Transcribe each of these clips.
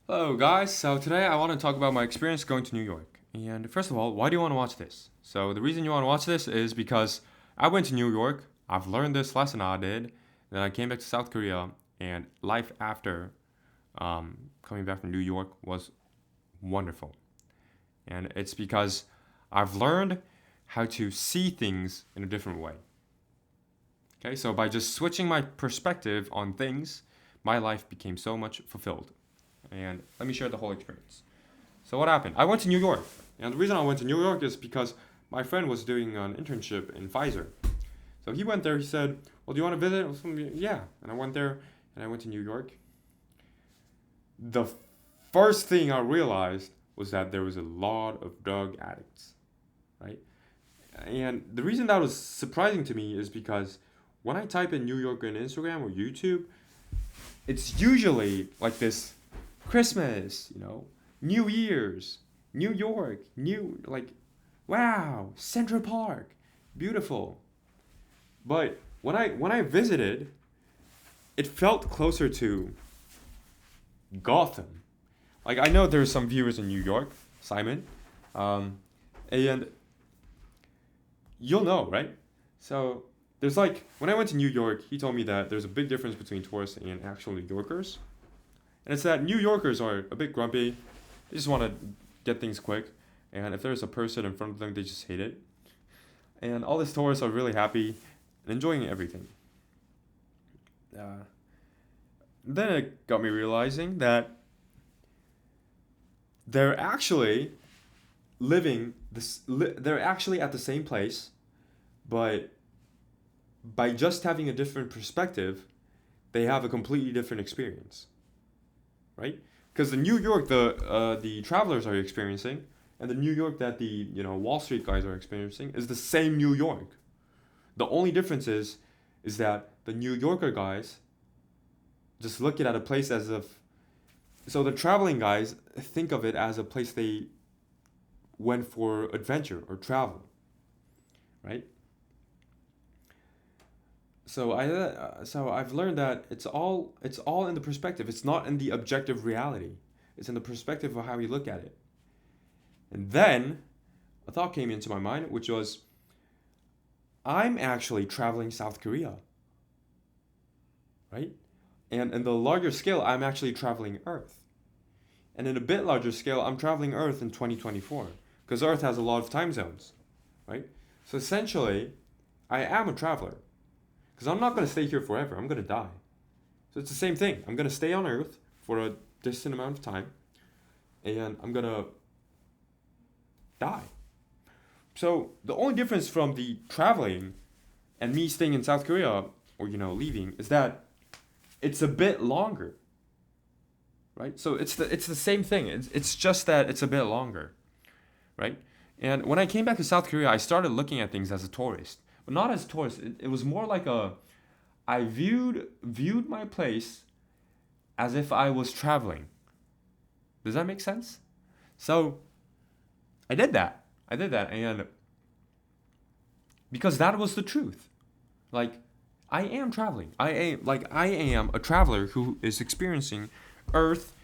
Hello, guys. So today I want to talk about my experience going to New York. And first of all, why do you want to watch this? So the reason you want to watch this is because I went to New York. I've learned this lesson I did. Then I came back to South Korea, and life after coming back from New York was wonderful. And it's because I've learned how to see things in a different way. Okay, so by just switching my perspective on things, my life became so much fulfilled. And let me share the whole experience. So what happened? I went to New York, and the reason I went to New York is because my friend was doing an internship in Pfizer. So he went there. He said, "Well, do you want to visit?" I was like, yeah, and I went there, and I went to New York. The first thing I realized was that there was a lot of drug addicts, right? And the reason that was surprising to me is because when I type in New York on Instagram or YouTube, it's usually like this Christmas, New Year's, New York, wow, Central Park, beautiful. But when I visited, it felt closer to Gotham. Like I know there's some viewers in New York, Simon, and you'll know, right? So there's like when I went to New York, he told me that there's a big difference between tourists and actual New Yorkers. And it's that New Yorkers are a bit grumpy. They just want to get things quick. And if there's a person in front of them, they just hate it. And all these tourists are really happy and enjoying everything. Uh, then it got me realizing that they're actually they're actually at the same place, but by just having a different perspective, they have a completely different experience, right? Because the New York the travelers are experiencing, and the New York that the Wall Street guys are experiencing is the same New York. The only difference is that the New Yorker guys just look at a place as if so the traveling guys think of it as a place they went for adventure or travel, right? So I've learned that it's all in the perspective. It's not in the objective reality. It's in the perspective of how you look at it. And then a thought came into my mind, which was I'm actually traveling South Korea, right? And in the larger scale, I'm actually traveling Earth. And in a bit larger scale, I'm traveling Earth in 2024 because Earth has a lot of time zones, right? So essentially, I am a traveler because I'm not going to stay here forever. I'm going to die. So it's the same thing. I'm going to stay on Earth for a distant amount of time and I'm going to die. So the only difference from the traveling and me staying in South Korea or leaving is that it's a bit longer, right? So it's the same thing. It's just that it's a bit longer, right? And when I came back to South Korea, I started looking at things as a tourist, but not as a tourist. It was more like I viewed my place as if I was traveling. Does that make sense? So I did that. And because that was the truth. Like I am traveling. I am a traveler who is experiencing Earth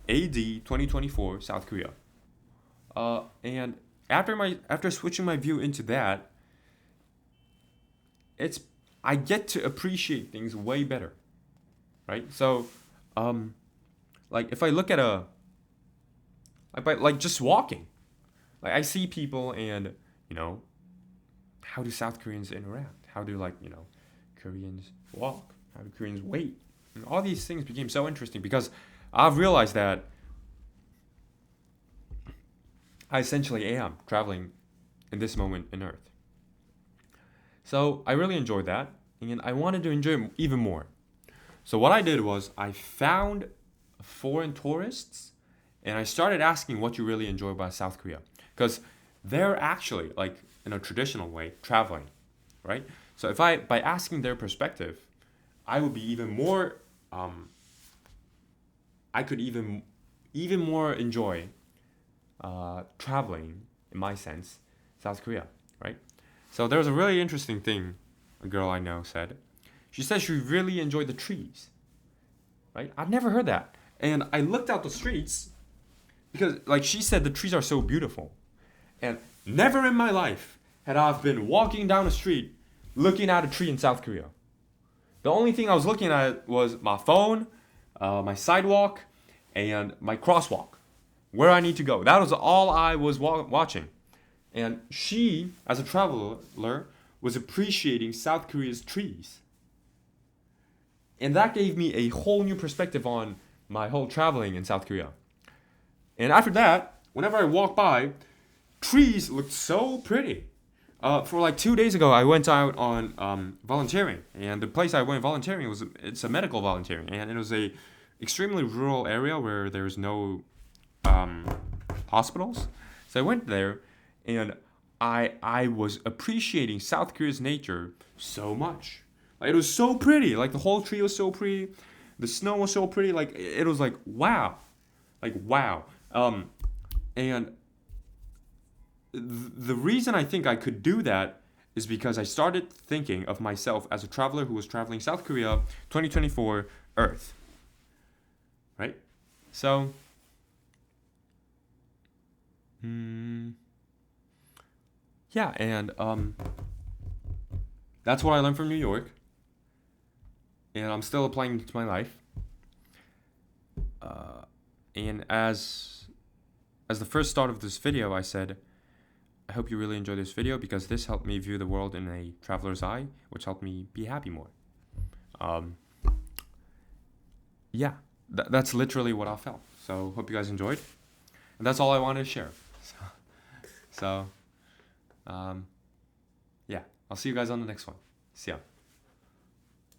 AD 2024 South Korea. And after switching my view into that, it's I get to appreciate things way better, right? So, um, like if I look at like just walking, like I see people and you know how do South Koreans interact? How do Koreans walk? How do Koreans wait? And all these things became so interesting because I've realized that I essentially am traveling in this moment in Earth. So I really enjoyed that, and I wanted to enjoy it even more. So what I did was I found foreign tourists, and I started asking what you really enjoy about South Korea, because they're actually like in a traditional way traveling, right? So if I by asking their perspective, I would be even more. I could even more enjoy traveling in my sense, South Korea, right? So there was a really interesting thing a girl I know said. She said she really enjoyed the trees, right? I've never heard that. And I looked out the streets because, like she said, the trees are so beautiful. And never in my life had I been walking down the street looking at a tree in South Korea. The only thing I was looking at was my phone, my sidewalk, and my crosswalk, where I need to go. That was all I was watching. And she, as a traveler, was appreciating South Korea's trees. And that gave me a whole new perspective on my whole traveling in South Korea. And after that, whenever I walk by, trees looked so pretty. For like 2 days ago, I went out on volunteering, and the place I went volunteering it's a medical volunteering, and it was a extremely rural area where there's no hospitals. So I went there, and I was appreciating South Korea's nature so much. Like, it was so pretty. Like the whole tree was so pretty, the snow was so pretty. Like it was like wow, and the reason I think I could do that is because I started thinking of myself as a traveler who was traveling South Korea 2024 Earth. Right? So, yeah, and that's what I learned from New York. And I'm still applying it to my life. And as the first start of this video, I said, I hope you really enjoy this video because this helped me view the world in a traveler's eye, which helped me be happy more. Yeah, that's literally what I felt. So hope you guys enjoyed. And that's all I wanted to share. So yeah, I'll see you guys on the next one. See ya.